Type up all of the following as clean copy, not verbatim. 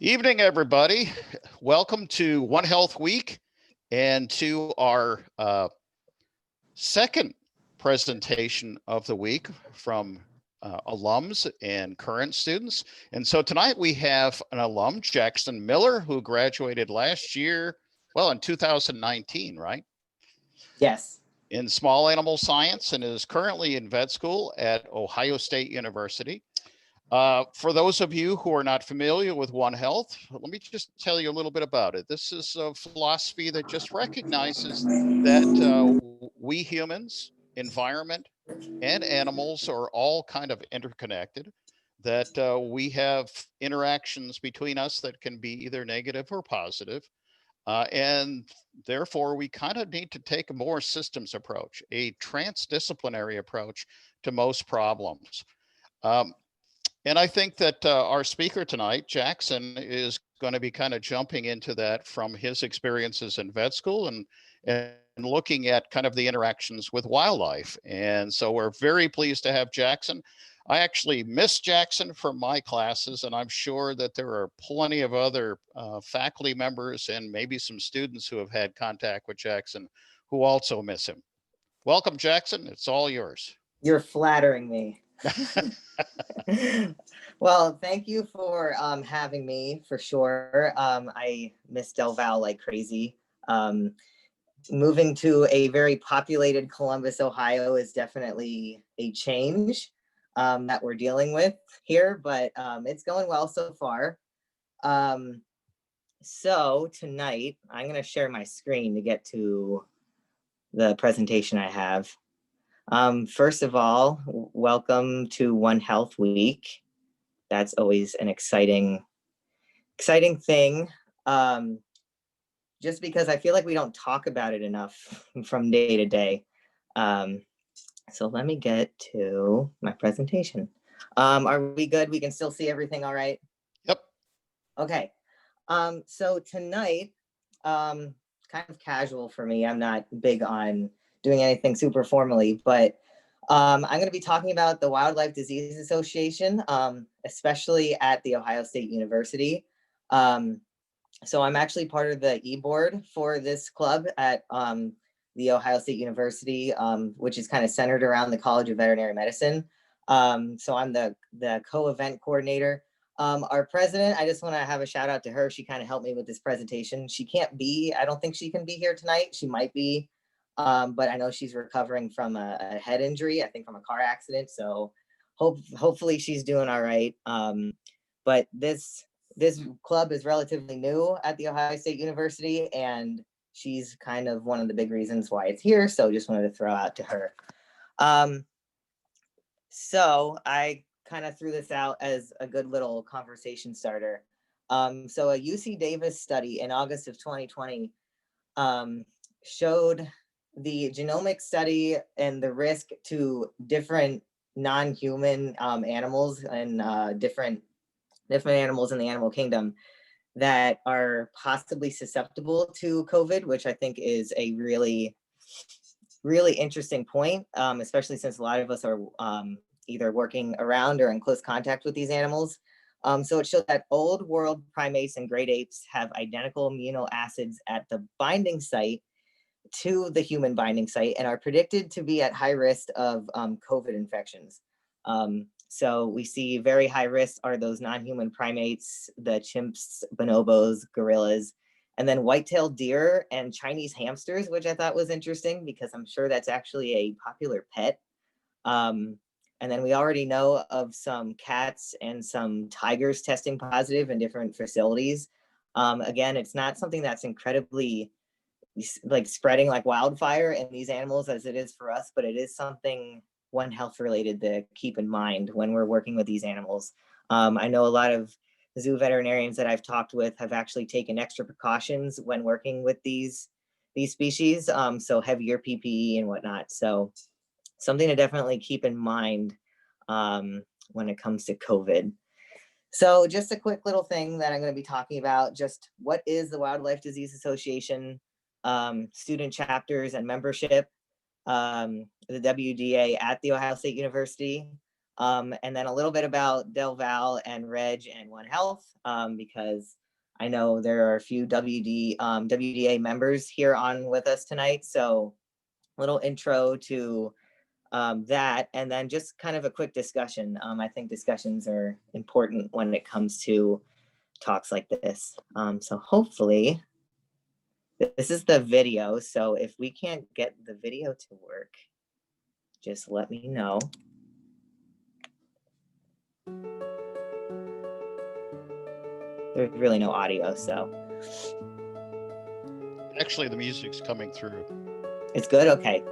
Evening, everybody. Welcome to One Health Week and to our second presentation of the week from alums and current students. And so tonight we have an alum, Jackson Miller, who graduated last year, well, in 2019, right? Yes. In small animal science and is currently in vet school at Ohio State University. For those of you who are not familiar with One Health, let me just tell you a little bit about it. This is a philosophy that just recognizes that we humans, environment, and animals are all kind of interconnected, that we have interactions between us that can be either negative or positive. And therefore, we kind of need to take a more systems approach, a transdisciplinary approach to most problems. Um, and I think that our speaker tonight, Jackson, is going to be kind of jumping into that from his experiences in vet school and looking at kind of the interactions with wildlife. And so we're very pleased to have Jackson. I actually miss Jackson from my classes, and I'm sure that there are plenty of other faculty members and maybe some students who have had contact with Jackson who also miss him. Welcome, Jackson. It's all yours. You're flattering me. Well, thank you for having me for sure. I miss Del Val like crazy. Moving to a very populated Columbus, Ohio is definitely a change that we're dealing with here, but it's going well so far. So tonight, I'm going to share my screen to get to the presentation I have. First of all, welcome to One Health Week. That's always an exciting thing. Just because I feel like we don't talk about it enough from day to day. So let me get to my presentation. Are we good? We can still see everything all right? Yep. Okay. So tonight, kind of casual for me. I'm not big on doing anything super formally, but I'm going to be talking about the Wildlife Disease Association, especially at The Ohio State University. So I'm actually part of the e-board for this club at The Ohio State University, which is kind of centered around the College of Veterinary Medicine. So I'm the co-event coordinator. Our president, I just want to have a shout out to her. She kind of helped me with this presentation. She can't be, I don't think she can be here tonight. She might be, but I know she's recovering from a head injury, I think from a car accident. So hopefully she's doing all right. But this club is relatively new at The Ohio State University, and she's kind of one of the big reasons why it's here. So just wanted to throw out to her. So I kind of threw this out as a good little conversation starter. So a UC Davis study in August of 2020 showed the genomic study and the risk to different non-human animals and different animals in the animal kingdom that are possibly susceptible to COVID, which I think is a really, really interesting point, especially since a lot of us are either working around or in close contact with these animals. So it showed that old world primates and great apes have identical amino acids at the binding site to the human binding site and are predicted to be at high risk of COVID infections. So we see very high risk are those non-human primates, the chimps, bonobos, gorillas, and then white-tailed deer and Chinese hamsters, which I thought was interesting because I'm sure that's actually a popular pet. And then we already know of some cats and some tigers testing positive in different facilities. Again, it's not something that's incredibly like spreading like wildfire in these animals as it is for us, but it is something One Health related to keep in mind when we're working with these animals. I know a lot of zoo veterinarians that I've talked with have actually taken extra precautions when working with these species, so heavier PPE and whatnot. So something to definitely keep in mind when it comes to COVID. So just a quick little thing that I'm going to be talking about, just what is the Wildlife Disease Association, student chapters and membership, the WDA at The Ohio State University. And then a little bit about Del Val and Reg and One Health, because I know there are a few WDA members here on with us tonight. So little intro to that, and then just kind of a quick discussion. I think discussions are important when it comes to talks like this. So hopefully, this is the video. So if we can't get the video to work, just let me know. There's really no audio, so. Actually, the music's coming through. It's good? Okay.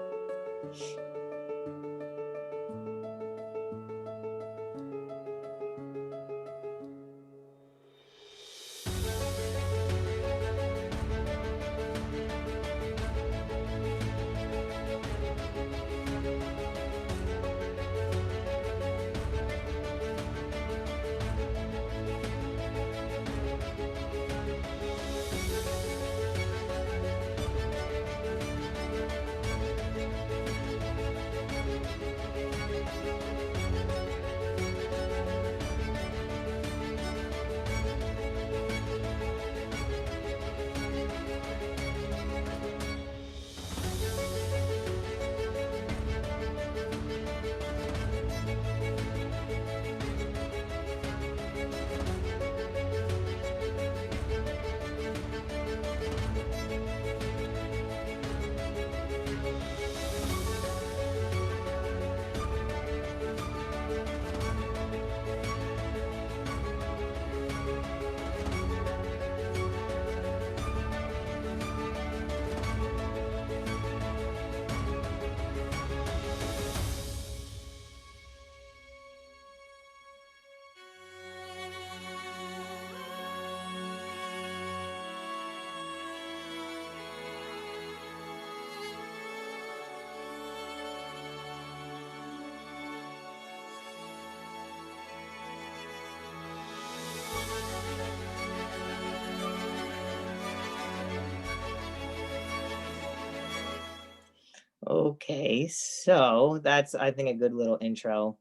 Okay, so that's, I think, a good little intro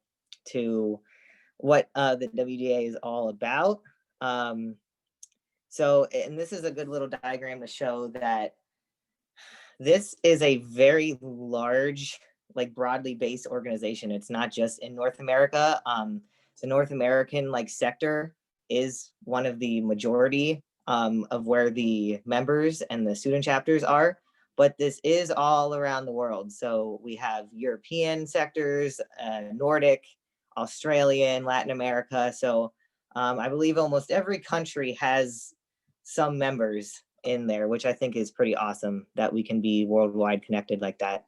to what the WDA is all about. So, and this is a good little diagram to show that this is a very large, like broadly based organization. It's not just in North America. The North American sector is one of the majority of where the members and the student chapters are, but this is all around the world. So we have European sectors, Nordic, Australian, Latin America. So I believe almost every country has some members in there, which I think is pretty awesome that we can be worldwide connected like that.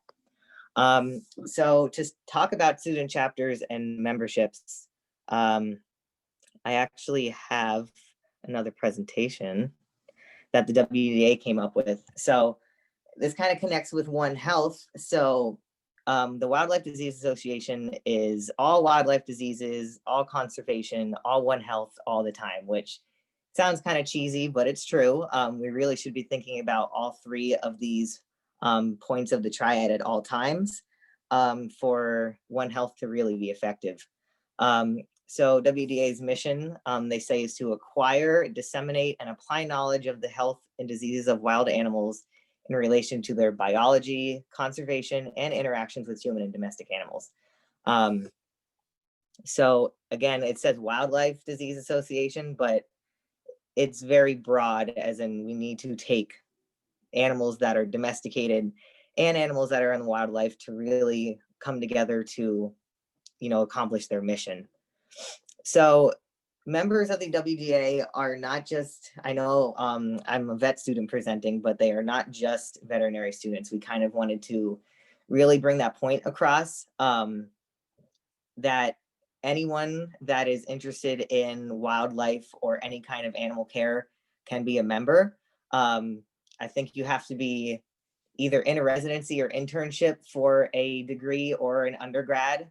So to talk about student chapters and memberships, I actually have another presentation that the WDA came up with. So this kind of connects with One Health. So the Wildlife Disease Association is all wildlife diseases, all conservation, all One Health all the time, which sounds kind of cheesy, but it's true. We really should be thinking about all three of these points of the triad at all times for One Health to really be effective. So WDA's mission, they say, is to acquire, disseminate, and apply knowledge of the health and diseases of wild animals in relation to their biology, conservation, and interactions with human and domestic animals. So again, it says Wildlife Disease Association, but it's very broad, as in we need to take animals that are domesticated and animals that are in wildlife to really come together to, accomplish their mission. So members of the WDA are not just, I know I'm a vet student presenting, but they are not just veterinary students. We kind of wanted to really bring that point across, that anyone that is interested in wildlife or any kind of animal care can be a member. I think you have to be either in a residency or internship for a degree or an undergrad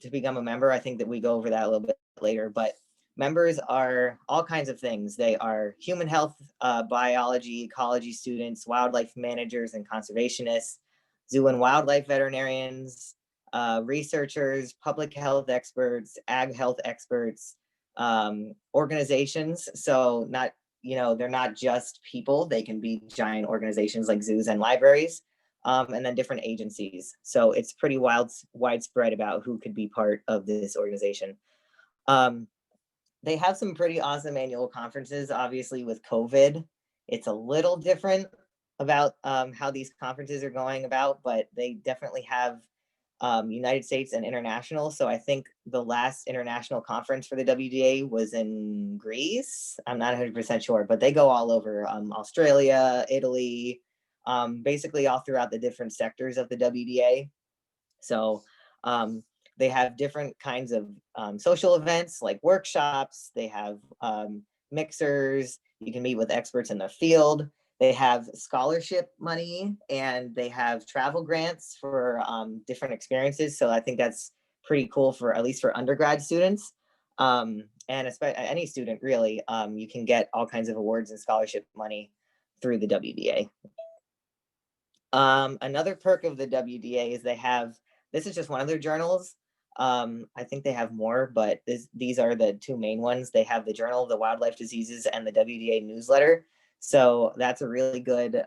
to become a member. I think that we go over that a little bit later, but members are all kinds of things. They are human health, biology, ecology students, wildlife managers and conservationists, zoo and wildlife veterinarians, researchers, public health experts, ag health experts, organizations. So not, they're not just people, they can be giant organizations like zoos and libraries, and then different agencies. So it's pretty widespread about who could be part of this organization. They have some pretty awesome annual conferences. Obviously with COVID, it's a little different about how these conferences are going about, but they definitely have United States and international. So I think the last international conference for the WDA was in Greece. I'm not 100% sure, but they go all over Australia, Italy, basically all throughout the different sectors of the WDA. So they have different kinds of social events like workshops. They have mixers. You can meet with experts in the field. They have scholarship money and they have travel grants for different experiences. So I think that's pretty cool for at least for undergrad students. And especially any student really, you can get all kinds of awards and scholarship money through the WDA. Another perk of the WDA is this is just one of their journals. I think they have more, but these are the two main ones. They have the Journal of the Wildlife Diseases and the WDA newsletter. So that's a really good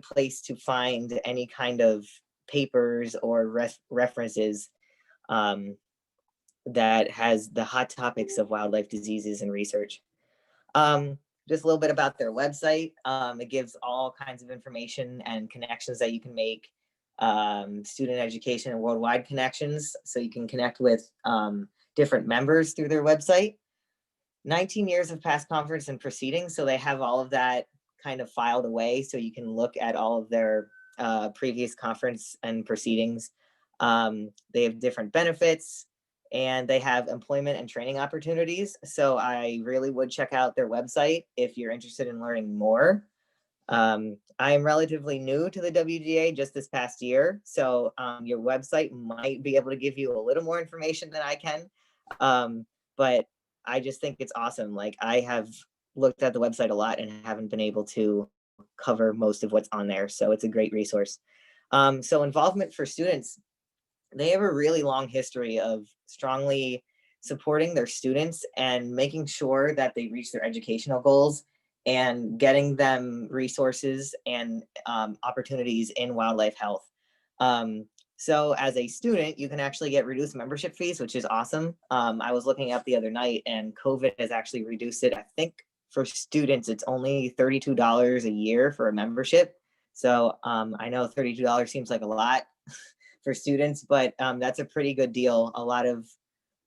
place to find any kind of papers or references that has the hot topics of wildlife diseases and research. Just a little bit about their website. It gives all kinds of information and connections that you can make, student education and worldwide connections. So you can connect with different members through their website. 19 years of past conference and proceedings. So they have all of that kind of filed away. So you can look at all of their previous conference and proceedings. They have different benefits and they have employment and training opportunities. So I really would check out their website if you're interested in learning more. I am relatively new to the WDA just this past year. So your website might be able to give you a little more information than I can. But I just think it's awesome. Like I have looked at the website a lot and haven't been able to cover most of what's on there. So it's a great resource. So involvement for students, they have a really long history of strongly supporting their students and making sure that they reach their educational goals and getting them resources and opportunities in wildlife health. So as a student, you can actually get reduced membership fees, which is awesome. I was looking up the other night and COVID has actually reduced it. I think for students, it's only $32 a year for a membership. So I know $32 seems like a lot for students, but that's a pretty good deal. A lot of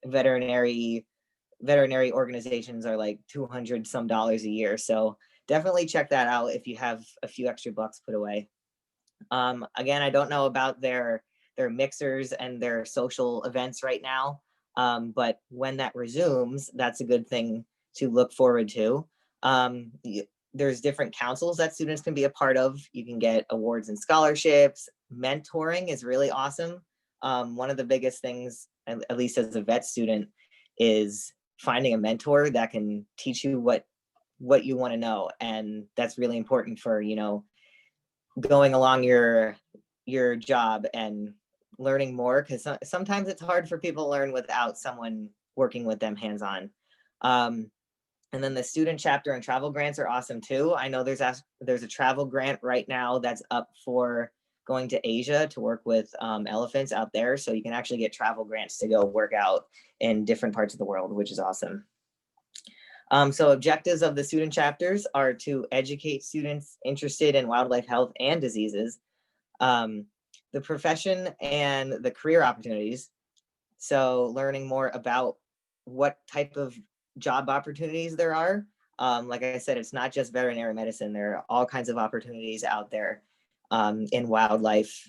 veterinary organizations are like $200 some a year. So definitely check that out if you have a few extra bucks put away. Again, I don't know about their mixers and their social events right now. But when that resumes, that's a good thing to look forward to. There's different councils that students can be a part of. You can get awards and scholarships. Mentoring is really awesome. One of the biggest things, at least as a vet student, is finding a mentor that can teach you what you want to know. And that's really important for, going along your job and learning more, because sometimes it's hard for people to learn without someone working with them hands-on. And then the student chapter and travel grants are awesome too. I know there's a travel grant right now that's up for going to Asia to work with elephants out there. So you can actually get travel grants to go work out in different parts of the world, which is awesome. So objectives of the student chapters are to educate students interested in wildlife health and diseases, the profession and the career opportunities. So learning more about what type of job opportunities there are. Like I said, it's not just veterinary medicine. There are all kinds of opportunities out there in wildlife.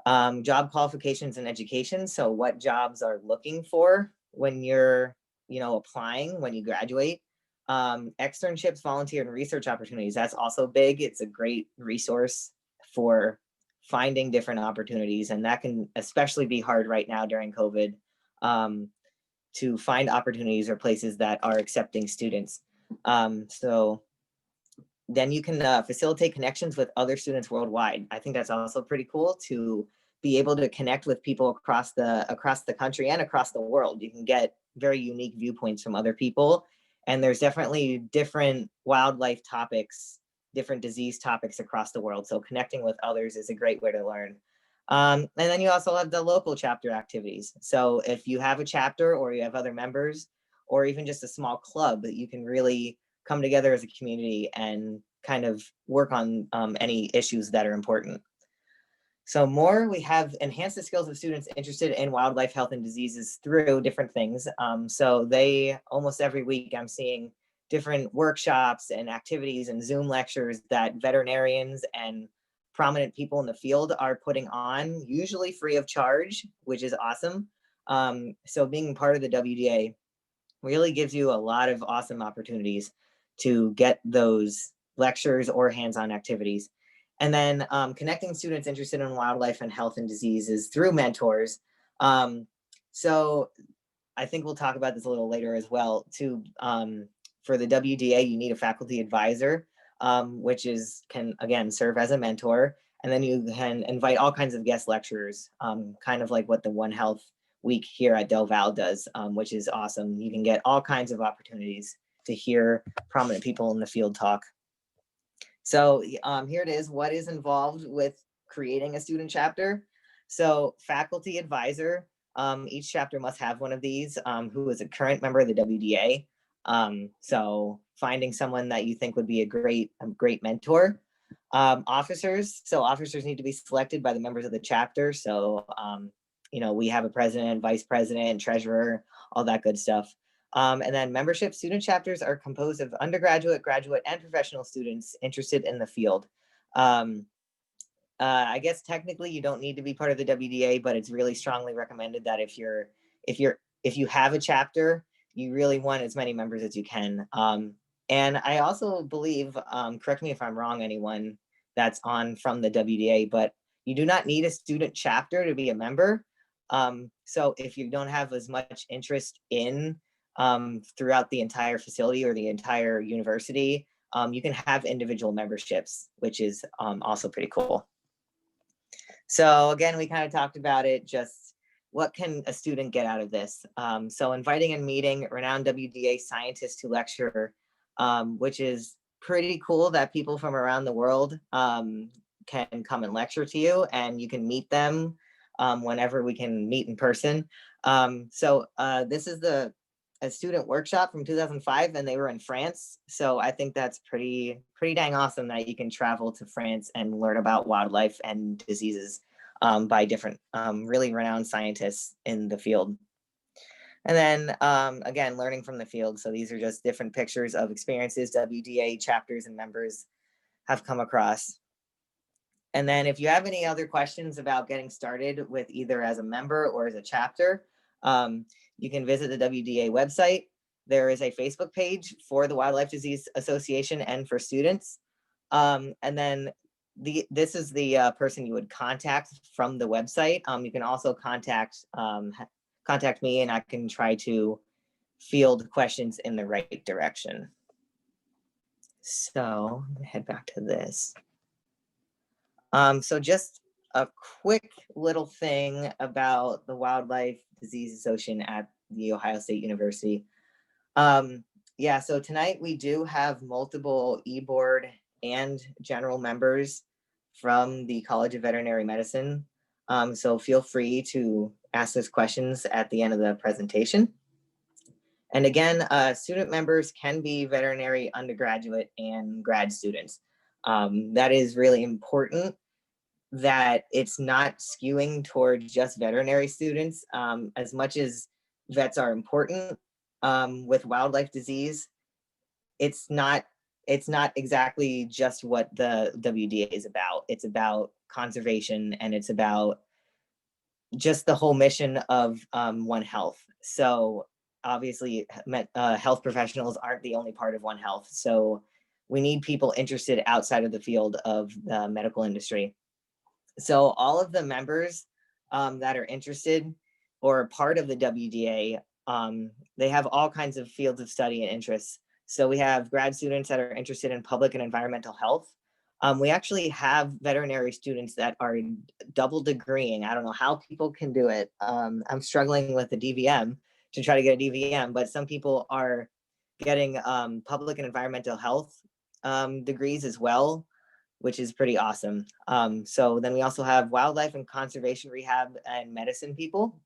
Job qualifications and education. So what jobs are looking for when you're applying when you graduate. Externships, volunteer and research opportunities. That's also big. It's a great resource for finding different opportunities. And that can especially be hard right now during COVID to find opportunities or places that are accepting students. So then you can facilitate connections with other students worldwide. I think that's also pretty cool to be able to connect with people across the country and across the world. You can get very unique viewpoints from other people. And there's definitely different wildlife topics, different disease topics across the world. So connecting with others is a great way to learn. And then you also have the local chapter activities. So if you have a chapter or you have other members, or even just a small club, that you can really come together as a community and kind of work on any issues that are important. So we have enhanced the skills of students interested in wildlife health and diseases through different things. So they, almost every week, I'm seeing different workshops and activities and Zoom lectures that veterinarians and prominent people in the field are putting on, usually free of charge, which is awesome. So being part of the WDA really gives you a lot of awesome opportunities to get those lectures or hands-on activities. And then connecting students interested in wildlife and health and diseases through mentors. So I think we'll talk about this a little later as well. For the WDA, you need a faculty advisor, which can again serve as a mentor. And then you can invite all kinds of guest lecturers, kind of like what the One Health Week here at Del Val does, which is awesome. You can get all kinds of opportunities to hear prominent people in the field talk. So here it is, what is involved with creating a student chapter. So faculty advisor, each chapter must have one of these, who is a current member of the WDA. So finding someone that you think would be a great mentor. Officers, so officers need to be selected by the members of the chapter. So, we have a president, vice president, treasurer, all that good stuff. And then membership student chapters are composed of undergraduate, graduate, and professional students interested in the field. I guess technically you don't need to be part of the WDA, but it's really strongly recommended that if you have a chapter, you really want as many members as you can. And I also believe, correct me if I'm wrong, anyone that's on from the WDA, but you do not need a student chapter to be a member. So if you don't have as much interest in throughout the entire facility or the entire university, you can have individual memberships, which is also pretty cool. So again, we kind of talked about it, just what can a student get out of this? So inviting and meeting renowned WDA scientists to lecture, which is pretty cool that people from around the world can come and lecture to you, and you can meet them whenever we can meet in person. So this is a student workshop from 2005, and they were in France. So I think that's pretty dang awesome that you can travel to France and learn about wildlife and diseases by different really renowned scientists in the field. And then again, learning from the field. So these are just different pictures of experiences WDA chapters and members have come across. And then if you have any other questions about getting started with either as a member or as a chapter, you can visit the WDA website. There is a Facebook page for the Wildlife Disease Association and for students. And then this is the person you would contact from the website. You can also contact me, and I can try to field questions in the right direction. So let me head back to this. So just a quick little thing about the Wildlife Disease Association at the Ohio State University. Yeah, so tonight we do have multiple e-board and general members from the College of Veterinary Medicine. So feel free to ask those questions at the end of the presentation. And again, student members can be veterinary undergraduate and grad students. That is really important, that it's not skewing towards just veterinary students. As much as vets are important with wildlife disease, it's not exactly just what the WDA is about. It's about conservation, and it's about just the whole mission of One Health. So obviously health professionals aren't the only part of One Health. So we need people interested outside of the field of the medical industry. So all of the members that are interested or part of the WDA, they have all kinds of fields of study and interests. So we have grad students that are interested in public and environmental health. We actually have veterinary students that are double degreeing. I don't know how people can do it. I'm struggling with the DVM to try to get a DVM, but some people are getting public and environmental health degrees as well, which is pretty awesome. So then we also have wildlife and conservation rehab and medicine people.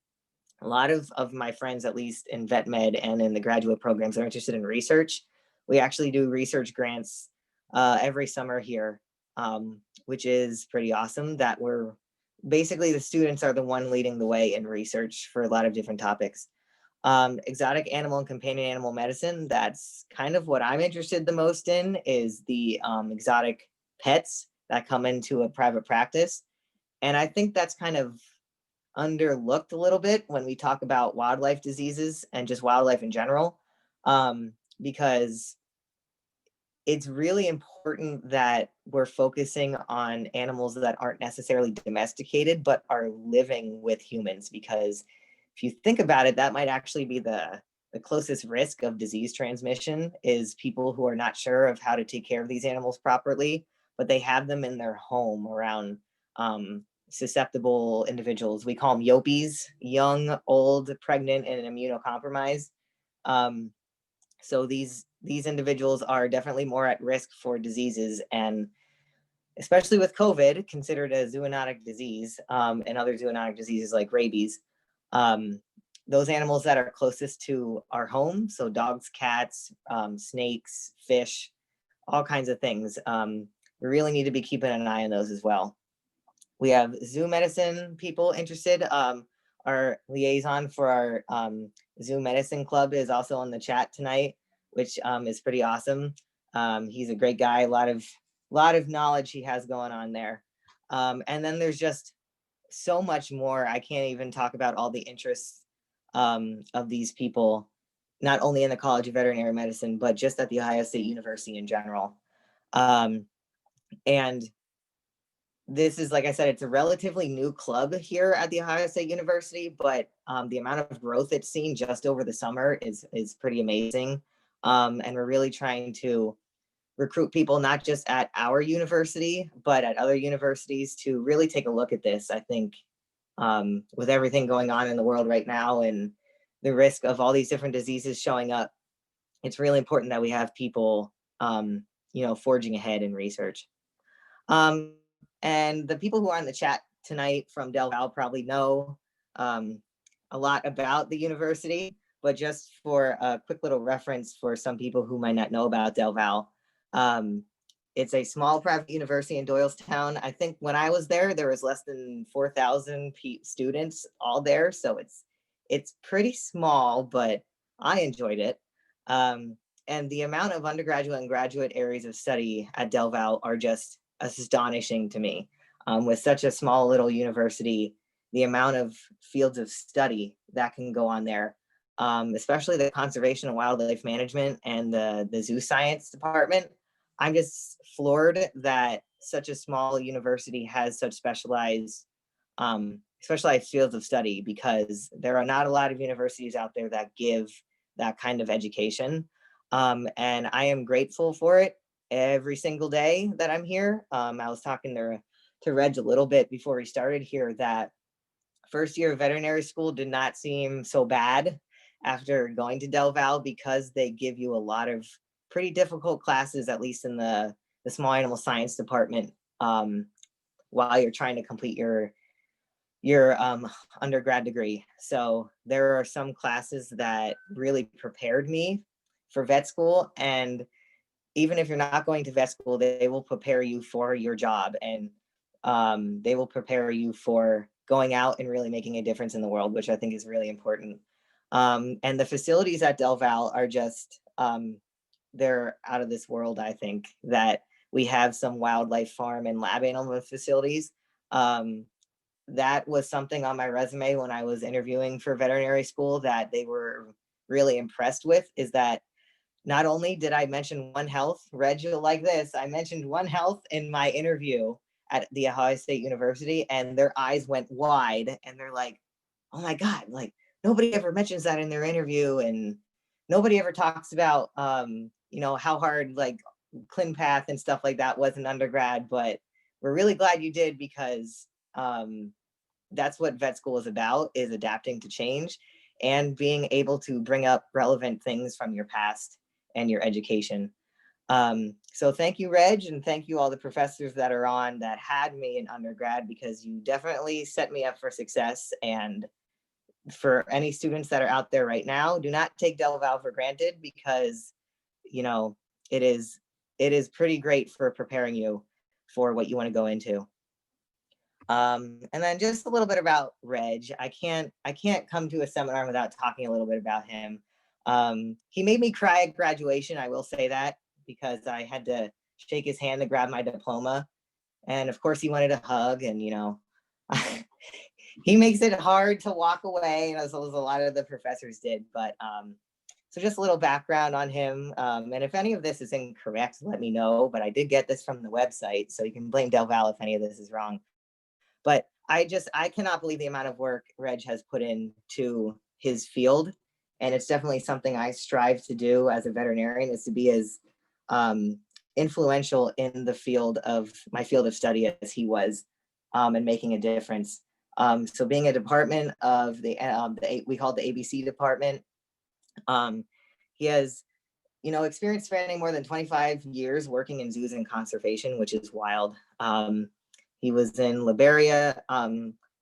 A lot of my friends, at least in vet med and in the graduate programs, are interested in research. We actually do research grants every summer here, which is pretty awesome that we're basically the students are the one leading the way in research for a lot of different topics. Exotic animal and companion animal medicine, that's kind of what I'm interested the most in, is the exotic pets that come into a private practice. And I think that's kind of underlooked a little bit when we talk about wildlife diseases and just wildlife in general, because it's really important that we're focusing on animals that aren't necessarily domesticated but are living with humans, because if you think about it, that might actually be the closest risk of disease transmission, is people who are not sure of how to take care of these animals properly, but they have them in their home around susceptible individuals. We call them yopis: young, old, pregnant, and immunocompromised. So these individuals are definitely more at risk for diseases, and especially with COVID, considered a zoonotic disease, and other zoonotic diseases like rabies. Those animals that are closest to our home, so dogs, cats, snakes, fish, all kinds of things. We really need to be keeping an eye on those as well. We have zoo medicine people interested. Our liaison for our zoo medicine club is also on the chat tonight, which is pretty awesome. He's a great guy, a lot of knowledge he has going on there. And then there's just so much more. I can't even talk about all the interests of these people, not only in the College of Veterinary Medicine, but just at the Ohio State University in general. And this is, like I said, it's a relatively new club here at the Ohio State University, but the amount of growth it's seen just over the summer is pretty amazing. And we're really trying to recruit people, not just at our university, but at other universities, to really take a look at this. I think with everything going on in the world right now and the risk of all these different diseases showing up, it's really important that we have people, forging ahead in research. And the people who are on the chat tonight from Del Val probably know a lot about the university, but just for a quick little reference for some people who might not know about Del Val, it's a small private university in Doylestown. I think when I was there was less than 4,000 students all there, so it's pretty small, but I enjoyed it. And the amount of undergraduate and graduate areas of study at Del Val are just astonishing to me. With such a small little university, the amount of fields of study that can go on there, especially the conservation and wildlife management and the zoo science department. I'm just floored that such a small university has such specialized fields of study, because there are not a lot of universities out there that give that kind of education. And I am grateful for it every single day that I'm here. I was talking to Reg a little bit before we started here that first year of veterinary school did not seem so bad after going to Del Val, because they give you a lot of pretty difficult classes, at least in the small animal science department, while you're trying to complete your undergrad degree. So there are some classes that really prepared me for vet school, and even if you're not going to vet school, they will prepare you for your job, and they will prepare you for going out and really making a difference in the world, which I think is really important. And the facilities at Del Val are just, they're out of this world. I think that we have some wildlife farm and lab animal facilities. That was something on my resume when I was interviewing for veterinary school that they were really impressed with, is that not only did I mention One Health, Reg, you'll like this, I mentioned One Health in my interview at the Ohio State University, and their eyes went wide and they're like, oh my God, like nobody ever mentions that in their interview, and nobody ever talks about, how hard like ClinPath and stuff like that was an undergrad, but we're really glad you did, because that's what vet school is about, is adapting to change and being able to bring up relevant things from your past and your education. So thank you, Reg, and thank you all the professors that are on that had me in undergrad, because you definitely set me up for success. And for any students that are out there right now, do not take Del Val for granted, because, you know, it is pretty great for preparing you for what you want to go into. And then just a little bit about Reg. I can't come to a seminar without talking a little bit about him. He made me cry at graduation, I will say that, because I had to shake his hand to grab my diploma. And of course he wanted a hug, and, you know, he makes it hard to walk away, as a lot of the professors did. But so just a little background on him. And if any of this is incorrect, let me know. But I did get this from the website, so you can blame Del Val if any of this is wrong. But I cannot believe the amount of work Reg has put into his field. And it's definitely something I strive to do as a veterinarian, is to be as influential in the field of my field of study as he was, and making a difference. So being a department of we call it the ABC department, he has, you know, experience spanning more than 25 years working in zoos and conservation, which is wild. He was in Liberia,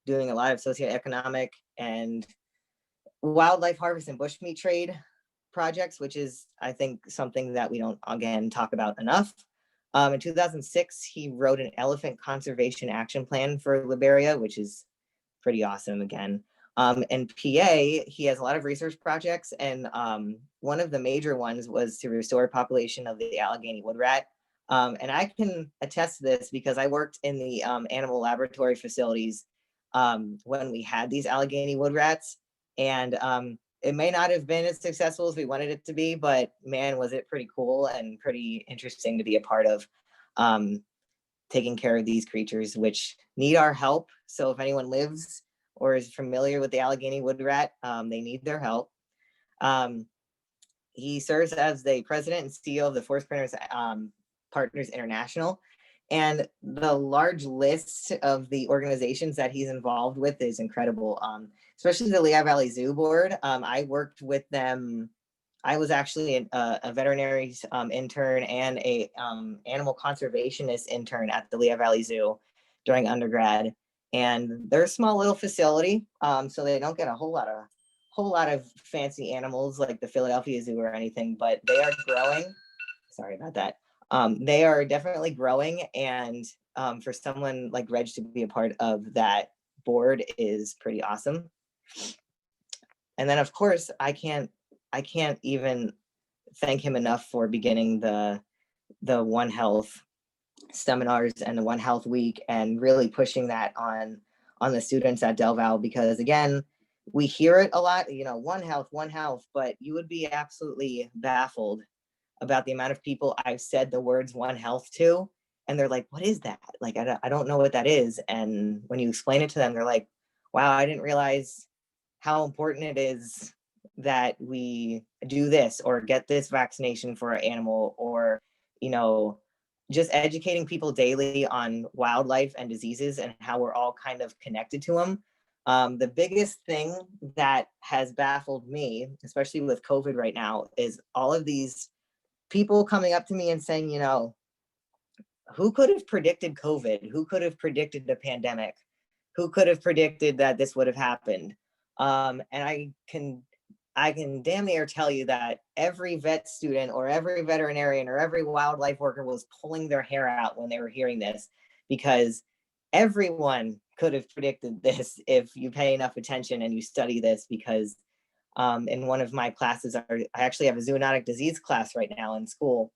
doing a lot of socioeconomic and wildlife harvest and bushmeat trade projects, which is, I think, something that we don't, again, talk about enough. In 2006, he wrote an elephant conservation action plan for Liberia, which is pretty awesome again. And PA, he has a lot of research projects, and one of the major ones was to restore population of the Allegheny wood rat. And I can attest to this because I worked in the animal laboratory facilities when we had these Allegheny wood rats. And it may not have been as successful as we wanted it to be, but man, was it pretty cool and pretty interesting to be a part of, taking care of these creatures, which need our help. So if anyone lives or is familiar with the Allegheny wood rat, they need their help. He serves as the president and CEO of the Forest Partners International. And the large list of the organizations that he's involved with is incredible, especially the Lehigh Valley Zoo Board. I worked with them. I was actually a veterinary intern and a animal conservationist intern at the Lehigh Valley Zoo during undergrad. And they're a small little facility, so they don't get a whole lot of fancy animals like the Philadelphia Zoo or anything, but they are growing. Sorry about that. They are definitely growing, and for someone like Reg to be a part of that board is pretty awesome. And then, of course, I can't even thank him enough for beginning the One Health seminars and the One Health Week, and really pushing that on the students at Del Val, because again, we hear it a lot, you know, One Health, but you would be absolutely baffled about the amount of people I've said the words One Health to, and they're like, what is that? Like, I don't know what that is. And when you explain it to them, they're like, wow, I didn't realize how important it is that we do this or get this vaccination for our animal, or, you know, just educating people daily on wildlife and diseases and how we're all kind of connected to them. The biggest thing that has baffled me, especially with COVID right now, is all of these people coming up to me and saying, you know, who could have predicted COVID? Who could have predicted the pandemic? Who could have predicted that this would have happened? And I can damn near tell you that every vet student or every veterinarian or every wildlife worker was pulling their hair out when they were hearing this, because everyone could have predicted this if you pay enough attention and you study this. Because in one of my classes, I actually have a zoonotic disease class right now in school,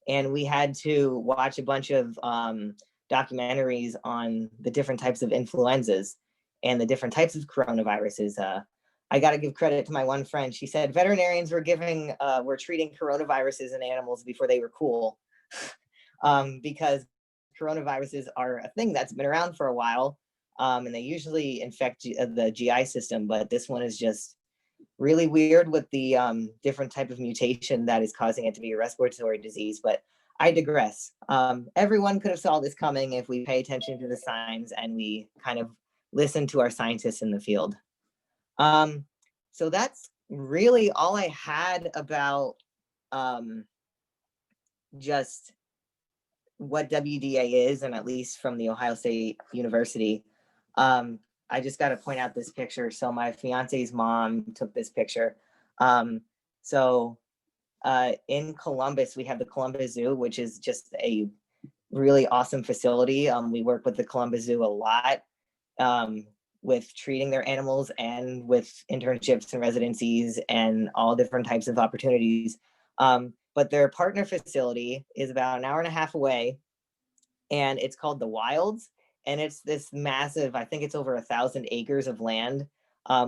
and we had to watch a bunch of documentaries on the different types of influenzas and the different types of coronaviruses. I got to give credit to my one friend. She said veterinarians were treating coronaviruses in animals before they were cool, because coronaviruses are a thing that's been around for a while, and they usually infect the GI system, but this one is just really weird with the different type of mutation that is causing it to be a respiratory disease. But I digress. Everyone could have saw this coming if we pay attention to the signs and we kind of listen to our scientists in the field. So that's really all I had about just what WDA is, and at least from the Ohio State University. I just got to point out this picture. So my fiance's mom took this picture. So in Columbus, we have the Columbus Zoo, which is just a really awesome facility. We work with the Columbus Zoo a lot with treating their animals and with internships and residencies and all different types of opportunities. But their partner facility is about an hour and a half away, and it's called the Wilds. And it's this massive, I think it's over 1,000 acres of land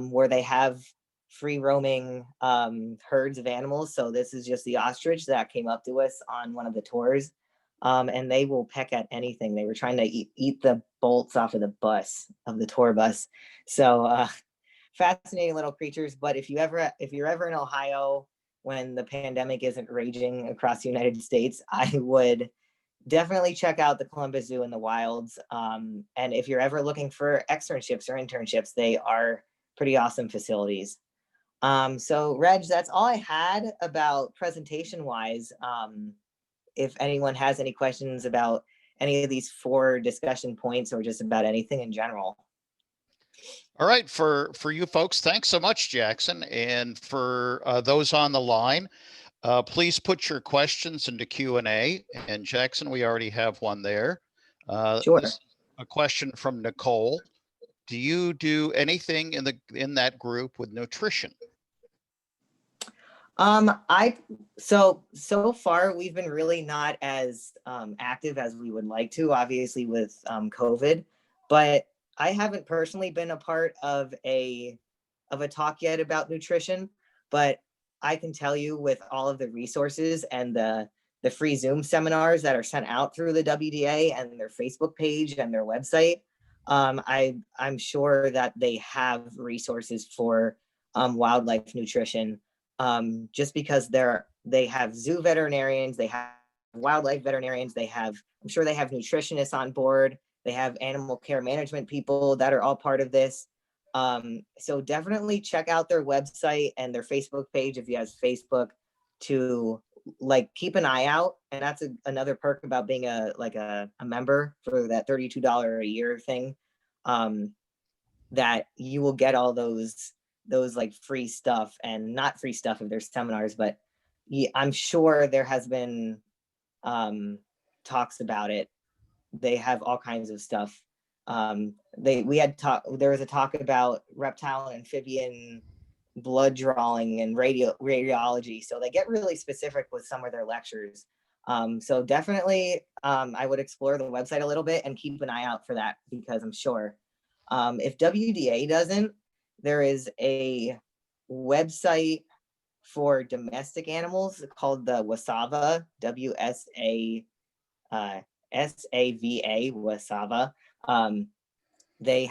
where they have free roaming herds of animals. So this is just the ostrich that came up to us on one of the tours. And they will peck at anything. They were trying to eat the bolts off of the bus, of the tour bus. So fascinating little creatures. But if you're ever in Ohio when the pandemic isn't raging across the United States, I would definitely check out the Columbus Zoo in the Wilds. And if you're ever looking for externships or internships, they are pretty awesome facilities. So Reg, that's all I had about presentation wise. If anyone has any questions about any of these 4 discussion points or just about anything in general. All right, for you folks, thanks so much, Jackson. And for those on the line, please put your questions into Q&A. And Jackson, we already have one there. Sure. This is a question from Nicole. Do you do anything in that group with nutrition? So far we've been really not as active as we would like to, obviously with COVID, but I haven't personally been a part of a talk yet about nutrition, but I can tell you with all of the resources and the free Zoom seminars that are sent out through the WDA and their Facebook page and their website, I'm sure that they have resources for wildlife nutrition. Just because they have zoo veterinarians, they have wildlife veterinarians, I'm sure they have nutritionists on board, they have animal care management people that are all part of this. So definitely check out their website and their Facebook page if you have Facebook to keep an eye out. And that's another perk about being a member for that $32 a year thing, that you will get all those free stuff, and not free stuff if there's seminars, but I'm sure there has been talks about it. They have all kinds of stuff. There was a talk about reptile and amphibian blood drawing and radiology. So they get really specific with some of their lectures. So definitely I would explore the website a little bit and keep an eye out for that, because I'm sure if WDA doesn't, there is a website for domestic animals called the WSAVA, WSAVA, WSAVA. They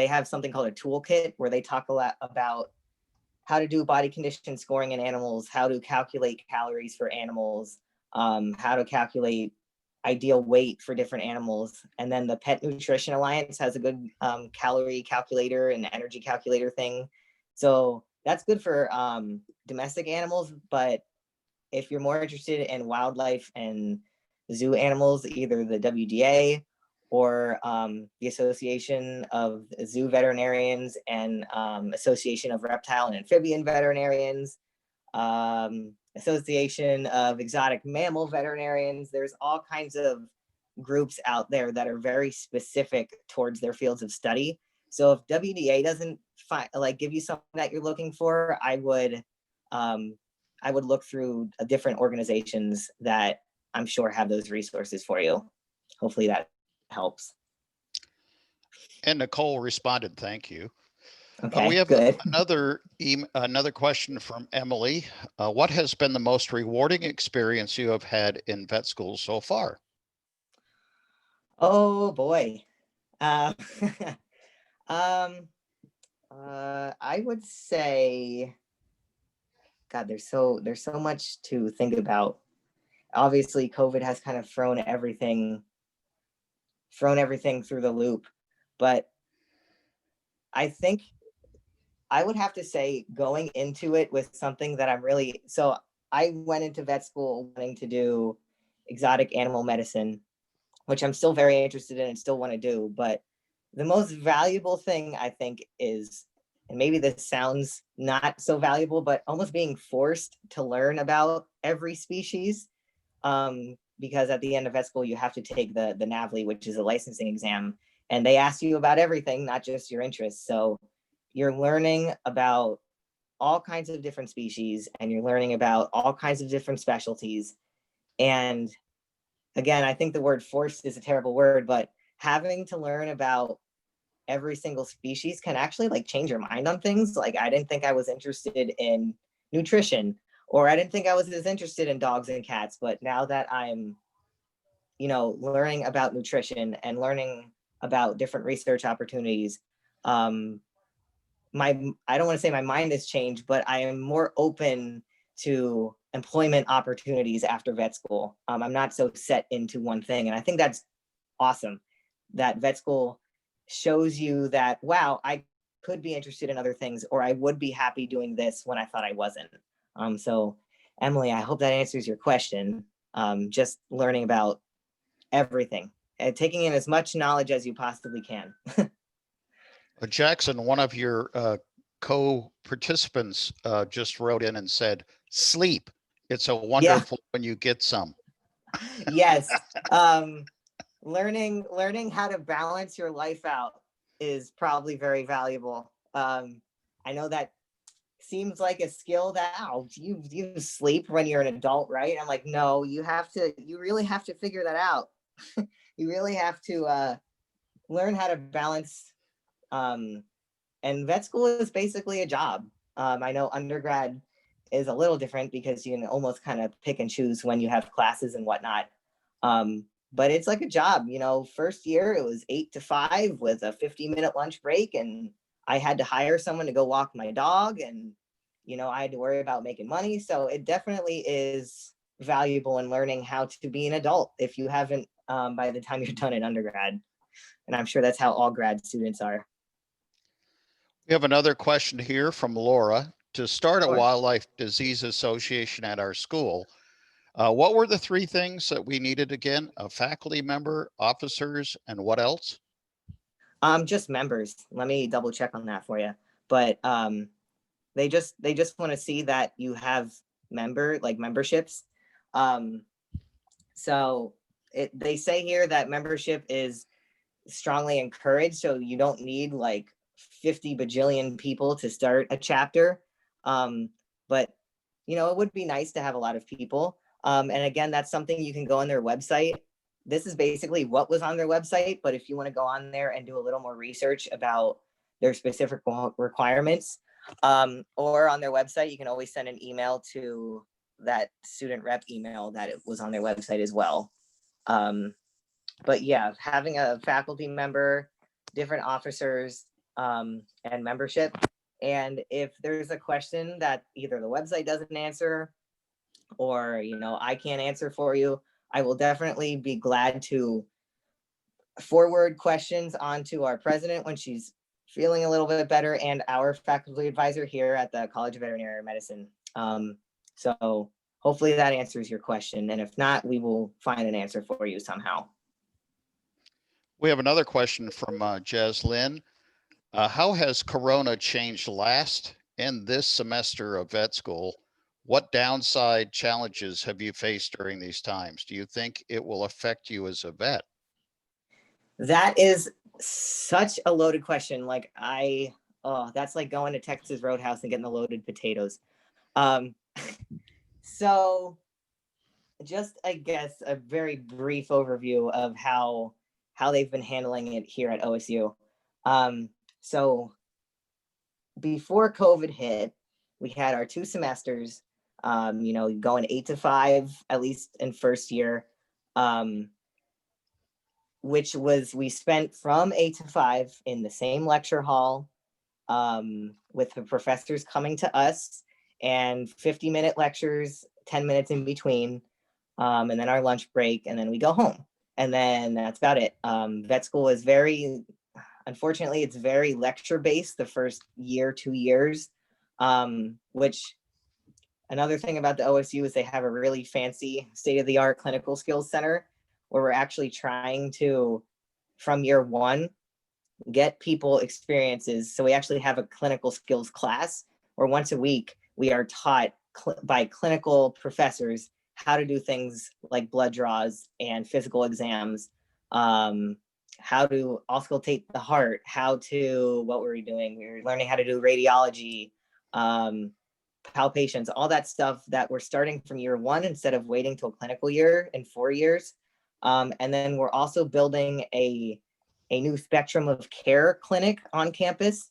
have something called a toolkit where they talk a lot about how to do body condition scoring in animals, how to calculate calories for animals, how to calculate ideal weight for different animals. And then the Pet Nutrition Alliance has a good calorie calculator and energy calculator thing. So that's good for domestic animals. But if you're more interested in wildlife and zoo animals, either the WDA or the Association of Zoo Veterinarians and Association of Reptile and Amphibian Veterinarians, Association of Exotic Mammal Veterinarians. There's all kinds of groups out there that are very specific towards their fields of study. So if WDA doesn't give you something that you're looking for, I would look through different organizations that I'm sure have those resources for you. Hopefully that helps. And Nicole responded, thank you. Okay, we have good. another question from Emily. What has been the most rewarding experience you have had in vet school so far? Oh boy. I would say God, there's so much to think about. Obviously, COVID has kind of thrown everything through the loop. But I think I would have to say going into it with something that so I went into vet school wanting to do exotic animal medicine, which I'm still very interested in and still want to do. But the most valuable thing I think is, and maybe this sounds not so valuable, but almost being forced to learn about every species. Because at the end of vet school, you have to take the NAVLE, which is a licensing exam, and they ask you about everything, not just your interests. So you're learning about all kinds of different species, and you're learning about all kinds of different specialties. And again, I think the word forced is a terrible word, but having to learn about every single species can actually like change your mind on things. Like I didn't think I was interested in nutrition, or I didn't think I was as interested in dogs and cats, but now that I'm, learning about nutrition and learning about different research opportunities, I don't want to say my mind has changed, but I am more open to employment opportunities after vet school. I'm not so set into one thing. And I think that's awesome that vet school shows you that, wow, I could be interested in other things, or I would be happy doing this when I thought I wasn't. So Emily, I hope that answers your question. Just learning about everything and taking in as much knowledge as you possibly can. Jackson, one of your co-participants just wrote in and said, sleep. It's a wonderful when you get some. Yes. Learning how to balance your life out is probably very valuable. I know that seems like a skill that you sleep when you're an adult, right? I'm like, no, you really have to figure that out. You really have to learn how to balance. And vet school is basically a job. I know undergrad is a little different because you can almost kind of pick and choose when you have classes and whatnot. But it's like a job, first year it was 8 to 5 with a 50-minute lunch break. And I had to hire someone to go walk my dog, and, I had to worry about making money. So it definitely is valuable in learning how to be an adult if you haven't by the time you're done in undergrad. And I'm sure that's how all grad students are. We have another question here from Laura. To start a Sure. wildlife disease association at our school, what were the 3 things that we needed again? A faculty member, officers, and what else? Just members. Let me double check on that for you. But they just want to see that you have memberships. So they say here that membership is strongly encouraged, so you don't need like 50 bajillion people to start a chapter. But it would be nice to have a lot of people. And again, that's something you can go on their website. This is basically what was on their website, but if you want to go on there and do a little more research about their specific requirements, or on their website, you can always send an email to that student rep email that it was on their website as well. But yeah, having a faculty member, different officers, and membership. And if there's a question that either the website doesn't answer, or I can't answer for you, I will definitely be glad to forward questions onto our president when she's feeling a little bit better, and our faculty advisor here at the College of Veterinary Medicine. So hopefully that answers your question. And if not, we will find an answer for you somehow. We have another question from Jazz Lynn. How has Corona changed last and this semester of vet school? What downside challenges have you faced during these times? Do you think it will affect you as a vet? That is such a loaded question. That's like going to Texas Roadhouse and getting the loaded potatoes. So just, I guess, a very brief overview of how they've been handling it here at OSU. So before COVID hit, we had our 2 semesters, going 8 to 5, at least in first year, which was, we spent from 8 to 5 in the same lecture hall, with the professors coming to us and 50-minute lectures, 10 minutes in between, and then our lunch break, and then we go home. And then that's about it. Vet school is unfortunately, it's very lecture based the first year, 2 years, which another thing about the OSU is they have a really fancy state-of-the-art clinical skills center where we're actually trying to, from year one, get people experiences. So we actually have a clinical skills class where once a week we are taught by clinical professors how to do things like blood draws and physical exams, how to auscultate the heart, what were we doing? We were learning how to do radiology, palpations, all that stuff that we're starting from year one instead of waiting till clinical year in 4 years. And then we're also building a new spectrum of care clinic on campus.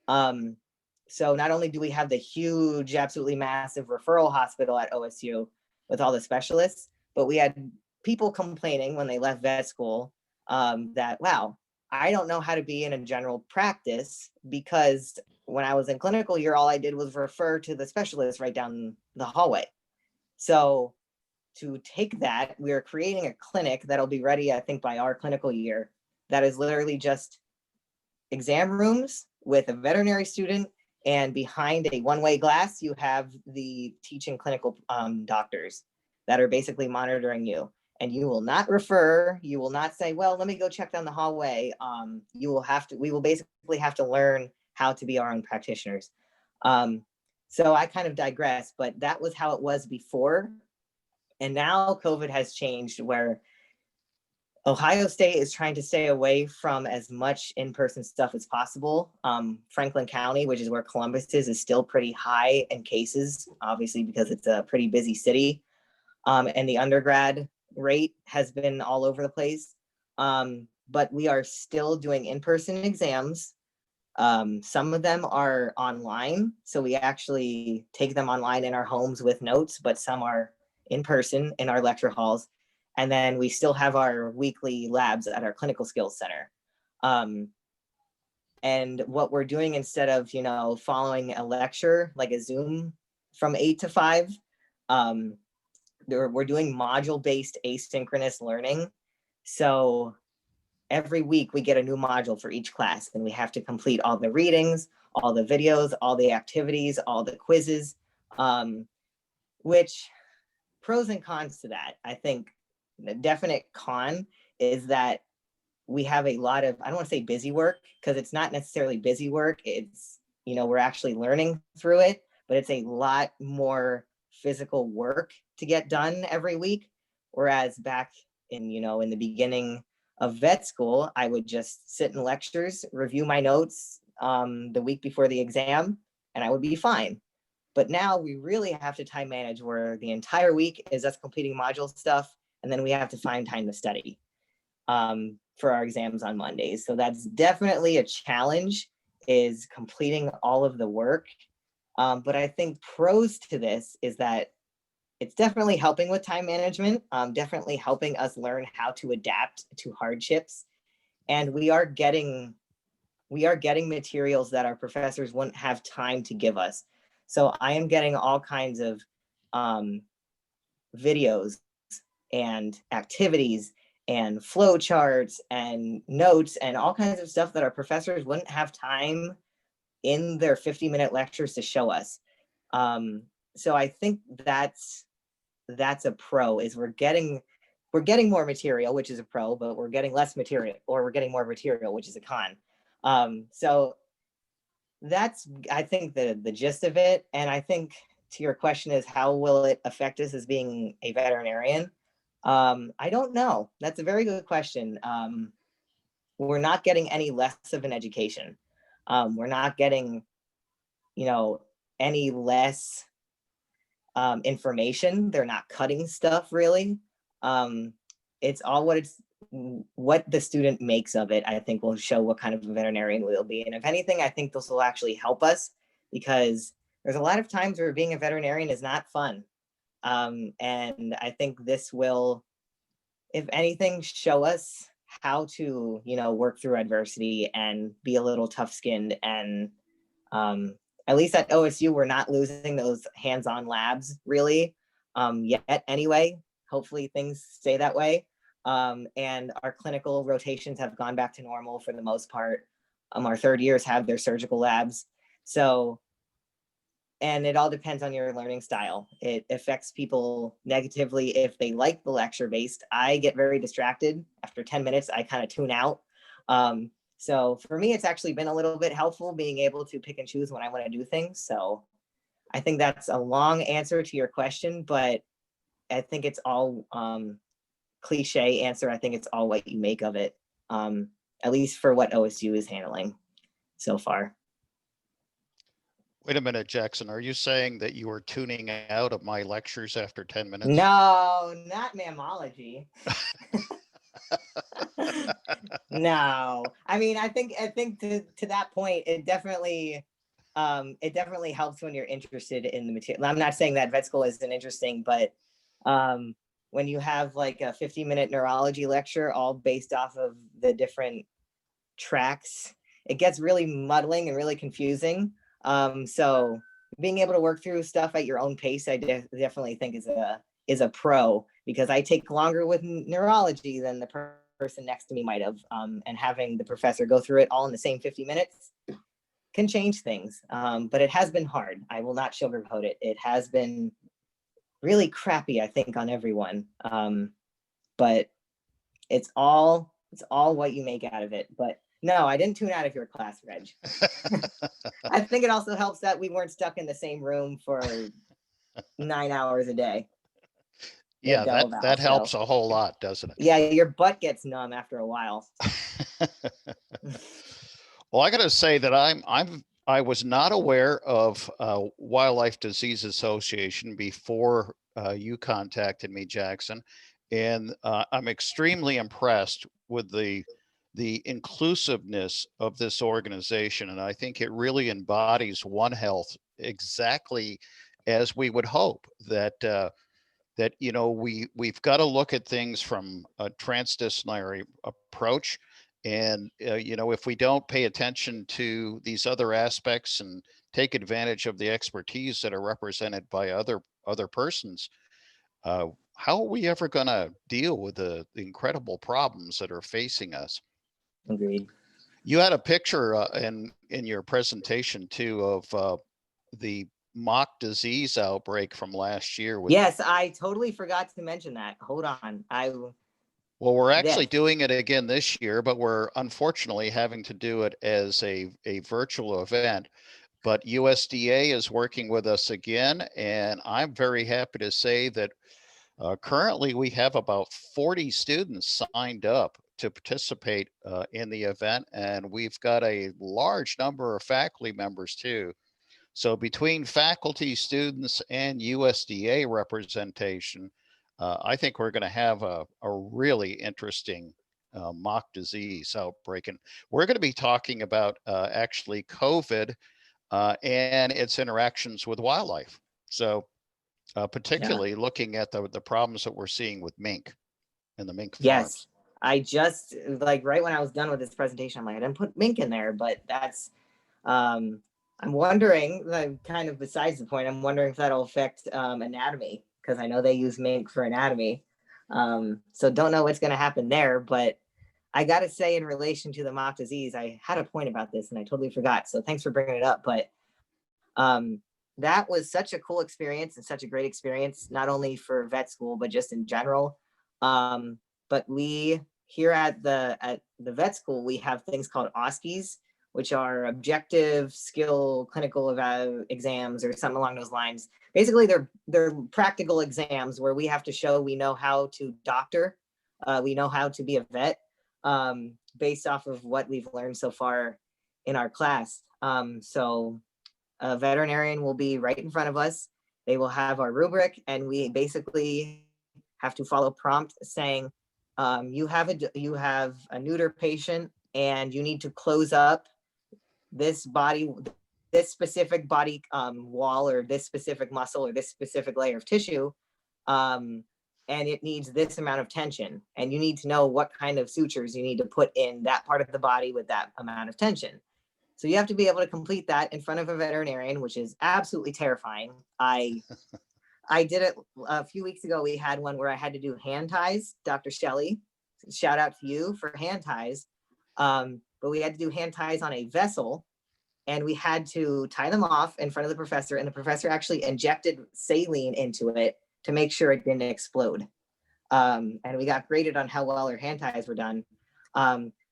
So not only do we have the huge, absolutely massive referral hospital at OSU with all the specialists, but we had people complaining when they left vet school that, wow, I don't know how to be in a general practice because when I was in clinical year, all I did was refer to the specialist right down the hallway. So to take that, we are creating a clinic that'll be ready, I think, by our clinical year. That is literally just exam rooms with a veterinary student, and behind a one-way glass, you have the teaching clinical doctors that are basically monitoring you. And you will not refer, you will not say, well, let me go check down the hallway. We will basically have to learn how to be our own practitioners. So I kind of digress, but that was how it was before. And now COVID has changed where Ohio State is trying to stay away from as much in-person stuff as possible. Franklin County, which is where Columbus is still pretty high in cases, obviously because it's a pretty busy city. And the undergrad rate has been all over the place. But we are still doing in-person exams. Some of them are online, so we actually take them online in our homes with notes, but some are in person in our lecture halls. And then we still have our weekly labs at our clinical skills center. And what we're doing, instead of, following a lecture, like a Zoom from 8 to 5, we're doing module-based asynchronous learning. So every week we get a new module for each class, and we have to complete all the readings, all the videos, all the activities, all the quizzes, which pros and cons to that. I think the definite con is that we have a lot of, I don't want to say busy work, because it's not necessarily busy work. It's, we're actually learning through it, but it's a lot more physical work to get done every week. Whereas back in the beginning of vet school, I would just sit in lectures, review my notes the week before the exam, and I would be fine. But now we really have to time manage where the entire week is us completing module stuff, and then we have to find time to study for our exams on Mondays. So that's definitely a challenge, is completing all of the work. But I think pros to this is that it's definitely helping with time management, definitely helping us learn how to adapt to hardships. And we are getting materials that our professors wouldn't have time to give us. So I am getting all kinds of videos and activities and flow charts and notes and all kinds of stuff that our professors wouldn't have time in their 50-minute lectures to show us. So I think that's a pro, is we're getting more material, which is a pro, but we're getting less material, or we're getting more material, which is a con. So that's, I think, the gist of it. And I think to your question is, how will it affect us as being a veterinarian? I don't know. That's a very good question. We're not getting any less of an education. We're not getting, any less information. They're not cutting stuff really. It's all what the student makes of it, I think, will show what kind of a veterinarian we'll be. And if anything, I think this will actually help us, because there's a lot of times where being a veterinarian is not fun. And I think this will, if anything, show us how to, work through adversity and be a little tough-skinned and at least at OSU, we're not losing those hands-on labs really yet anyway. Hopefully things stay that way. And our clinical rotations have gone back to normal for the most part. Our third years have their surgical labs. So, and it all depends on your learning style. It affects people negatively if they like the lecture based. I get very distracted. After 10 minutes, I kind of tune out. So for me, it's actually been a little bit helpful being able to pick and choose when I want to do things. So I think that's a long answer to your question, but I think it's all cliche answer. I think it's all what you make of it, at least for what OSU is handling so far. Wait a minute, Jackson. Are you saying that you were tuning out of my lectures after 10 minutes? No, not mammology. No, I mean, I think to that point, it definitely helps when you're interested in the material. I'm not saying that vet school isn't interesting, but when you have like a 50-minute neurology lecture all based off of the different tracks, it gets really muddling and really confusing. So being able to work through stuff at your own pace, I definitely think is a pro, because I take longer with neurology than the person next to me might have. And having the professor go through it all in the same 50 minutes can change things. But it has been hard. I will not sugarcoat it. It has been really crappy, I think, on everyone. But it's all what you make out of it. But no, I didn't tune out of your class, Reg. I think it also helps that we weren't stuck in the same room for 9 hours a day. Yeah, that helps a whole lot, doesn't it? Yeah, your butt gets numb after a while. Well, I got to say that I was not aware of Wildlife Disease Association before you contacted me, Jackson, and I'm extremely impressed with the inclusiveness of this organization, and I think it really embodies One Health exactly as we would hope, that that we've got to look at things from a transdisciplinary approach. And if we don't pay attention to these other aspects and take advantage of the expertise that are represented by other persons, how are we ever going to deal with the incredible problems that are facing us? Agreed. You had a picture in your presentation too of the mock disease outbreak from last year. Yes, I totally forgot to mention that. Hold on. Well, we're actually doing it again this year, but we're unfortunately having to do it as a virtual event. But USDA is working with us again, and I'm very happy to say that currently we have about 40 students signed up to participate in the event, and we've got a large number of faculty members too. So between faculty, students, and USDA representation, I think we're going to have a really interesting mock disease outbreak. And we're going to be talking about actually COVID and its interactions with wildlife. So particularly looking at the problems that we're seeing with mink and the mink farms. Yes, I just, like, right when I was done with this presentation, I'm like, I didn't put mink in there, but that's, I'm wondering, like, kind of besides the point, I'm wondering if that'll affect anatomy, because I know they use mink for anatomy. So don't know what's going to happen there, but I got to say, in relation to the mock disease, I had a point about this and I totally forgot. So thanks for bringing it up. But that was such a cool experience and such a great experience, not only for vet school, but just in general. But we here at the vet school, we have things called OSCEs, which are objective skill clinical exams or something along those lines. Basically, they're practical exams where we have to show we know how to doctor, we know how to be a vet, based off of what we've learned so far in our class. So a veterinarian will be right in front of us. They will have our rubric, and we basically have to follow prompt saying, you have a neuter patient and you need to close up this specific body wall, or this specific muscle, or this specific layer of tissue, and it needs this amount of tension, and you need to know what kind of sutures you need to put in that part of the body with that amount of tension. So you have to be able to complete that in front of a veterinarian, which is absolutely terrifying. I did it a few weeks ago. We had one where I had to do hand ties. Dr. Shelley, shout out to you for hand ties. But we had to do hand ties on a vessel, and we had to tie them off in front of the professor, and the professor actually injected saline into it to make sure it didn't explode. And we got graded on how well our hand ties were done.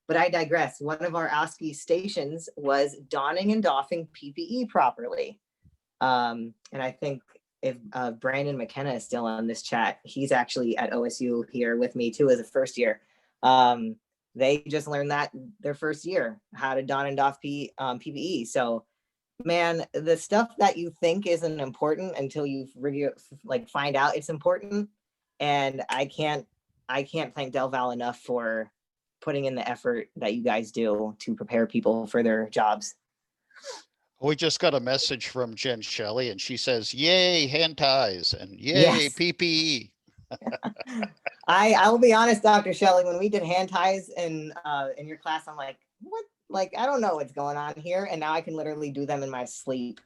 But I digress. One of our OSCE stations was donning and doffing PPE properly. And I think if Brandon McKenna is still on this chat, he's actually at OSU here with me too as a first year. They just learned that their first year, how to don and doff PPE. So man, the stuff that you think isn't important until you like find out it's important. And I can't thank Del Val enough for putting in the effort that you guys do to prepare people for their jobs. We just got a message from Jen Shelley, and she says, yay, hand ties, and yay, Yes. PPE. I'll be honest, Dr. Shelley, when we did hand ties in your class, I'm like, what? Like, I don't know what's going on here. And now I can literally do them in my sleep.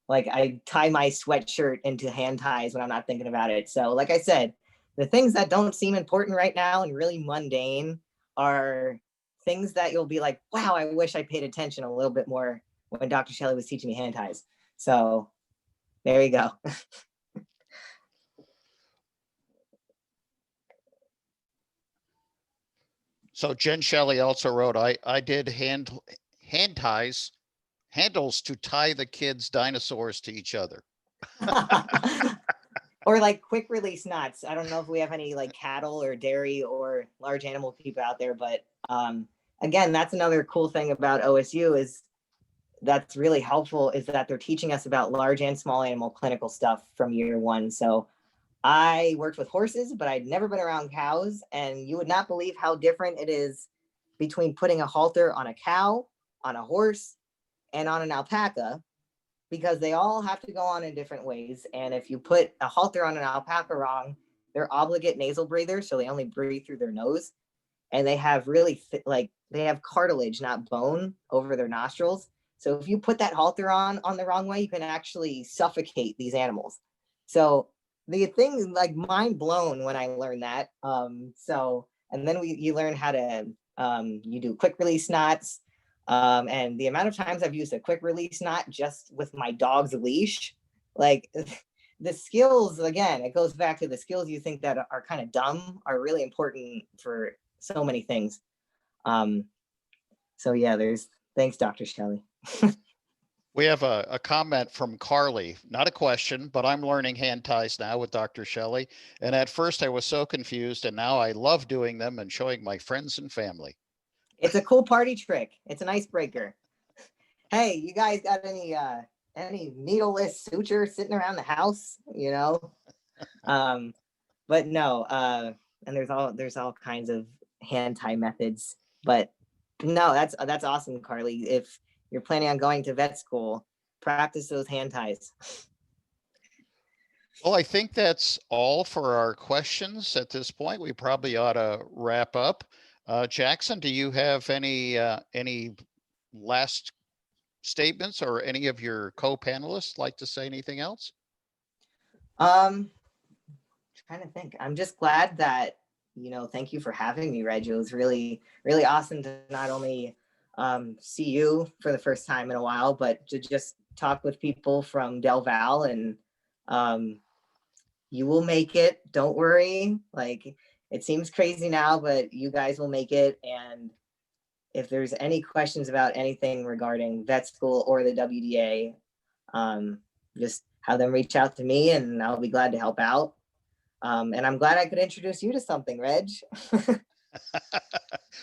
Like, I tie my sweatshirt into hand ties when I'm not thinking about it. So like I said, the things that don't seem important right now and really mundane are things that you'll be like, wow, I wish I paid attention a little bit more when Dr. Shelley was teaching me hand ties. So there you go. So Jen Shelley also wrote, I did hand ties, handles to tie the kids' dinosaurs to each other. Or like quick release knots. I don't know if we have any like cattle or dairy or large animal people out there, but again, that's another cool thing about OSU is that's really helpful is that they're teaching us about large and small animal clinical stuff from year one. So I worked with horses, but I'd never been around cows, and you would not believe how different it is between putting a halter on a cow, on a horse, and on an alpaca, because they all have to go on in different ways. And if you put a halter on an alpaca wrong, they're obligate nasal breathers, so they only breathe through their nose, and they have really like they have cartilage, not bone, over their nostrils. So if you put that halter on the wrong way, you can actually suffocate these animals. So the thing like mind blown when I learned that. So and then you learn how to you do quick release knots. And the amount of times I've used a quick release knot just with my dog's leash, like the skills, again, it goes back to the skills you think that are kind of dumb are really important for so many things. So yeah, thanks, Dr. Shelley. We have a comment from Carly, not a question, but I'm learning hand ties now with Dr. Shelley. And at first I was so confused, and now I love doing them and showing my friends and family. It's a cool party trick. It's an icebreaker. Hey, you guys got any needleless suture sitting around the house, you know? But no, and there's all kinds of hand tie methods, but no, that's awesome, Carly. If you're planning on going to vet school, practice those hand ties. Well, I think that's all for our questions at this point. We probably ought to wrap up. Jackson, do you have any last statements, or any of your co-panelists like to say anything else? Trying to think. I'm just glad that, thank you for having me, Reg. It was really, really awesome to not only see you for the first time in a while, but to just talk with people from Del Val, and you will make it. Don't worry. Like, it seems crazy now, but you guys will make it. And if there's any questions about anything regarding vet school or the WDA, just have them reach out to me and I'll be glad to help out. And I'm glad I could introduce you to something, Reg.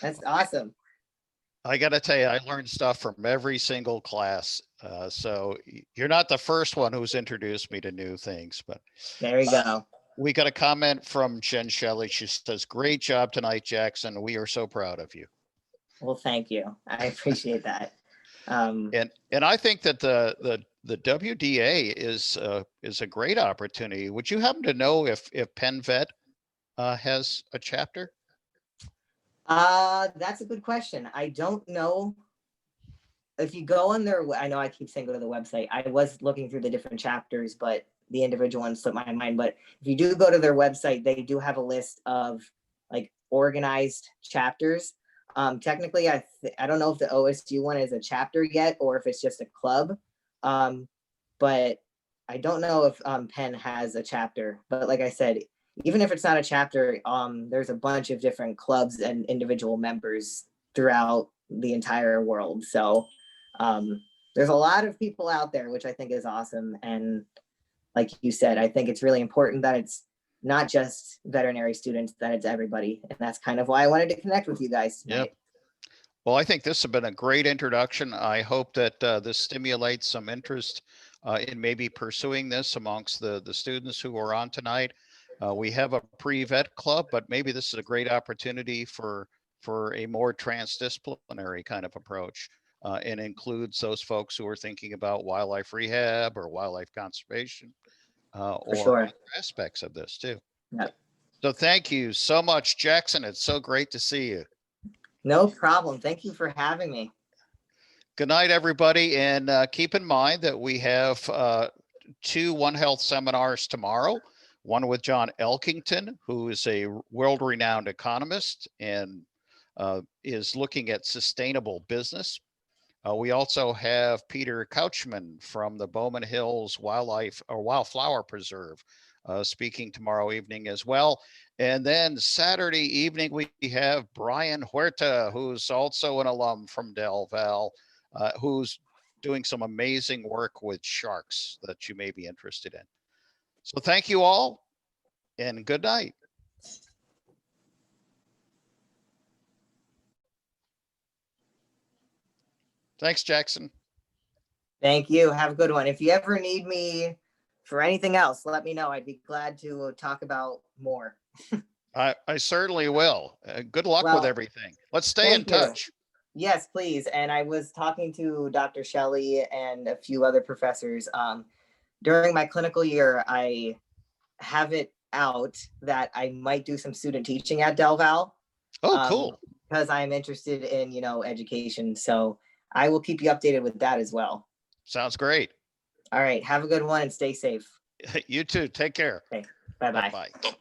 That's awesome. I got to tell you, I learned stuff from every single class. So you're not the first one who's introduced me to new things, but there you go. We got a comment from Jen Shelley. She says, great job tonight, Jackson. We are so proud of you. Well, thank you. I appreciate that. And I think that the WDA is a great opportunity. Would you happen to know if Penn Vet has a chapter? That's a good question. I don't know if you go on their, I know I keep saying go to the website. I was looking through the different chapters, but the individual ones slipped my mind. But if you do go to their website, they do have a list of like organized chapters. Technically, I don't know if the OSU one is a chapter yet or if it's just a club. But I don't know if Penn has a chapter. But like I said, even if it's not a chapter, there's a bunch of different clubs and individual members throughout the entire world. So there's a lot of people out there, which I think is awesome. And like you said, I think it's really important that it's not just veterinary students, that it's everybody. And that's kind of why I wanted to connect with you guys tonight. Yep. Well, I think this has been a great introduction. I hope that this stimulates some interest in maybe pursuing this amongst the students who are on tonight. We have a pre-vet club, but maybe this is a great opportunity for a more transdisciplinary kind of approach, and includes those folks who are thinking about wildlife rehab or wildlife conservation, or sure. other aspects of this too. Yep. So thank you so much, Jackson. It's so great to see you. No problem. Thank you for having me. Good night, everybody. And keep in mind that we have 2 One Health seminars tomorrow. One with John Elkington, who is a world-renowned economist and is looking at sustainable business. We also have Peter Couchman from the Bowman Hills Wildflower Preserve speaking tomorrow evening as well. And then Saturday evening, we have Brian Huerta, who's also an alum from Del Val, who's doing some amazing work with sharks that you may be interested in. So thank you all and good night. Thanks, Jackson. Thank you. Have a good one. If you ever need me for anything else, let me know. I'd be glad to talk about more. I certainly will. Good luck with Well, everything. Let's stay in thank you. touch. Yes, please. And I was talking to Dr. Shelley and a few other professors. During my clinical year, I have it out that I might do some student teaching at Del Val. Oh, cool. Because I'm interested in, education. So I will keep you updated with that as well. Sounds great. All right. Have a good one and stay safe. You too. Take care. Okay. Bye-bye. Bye-bye.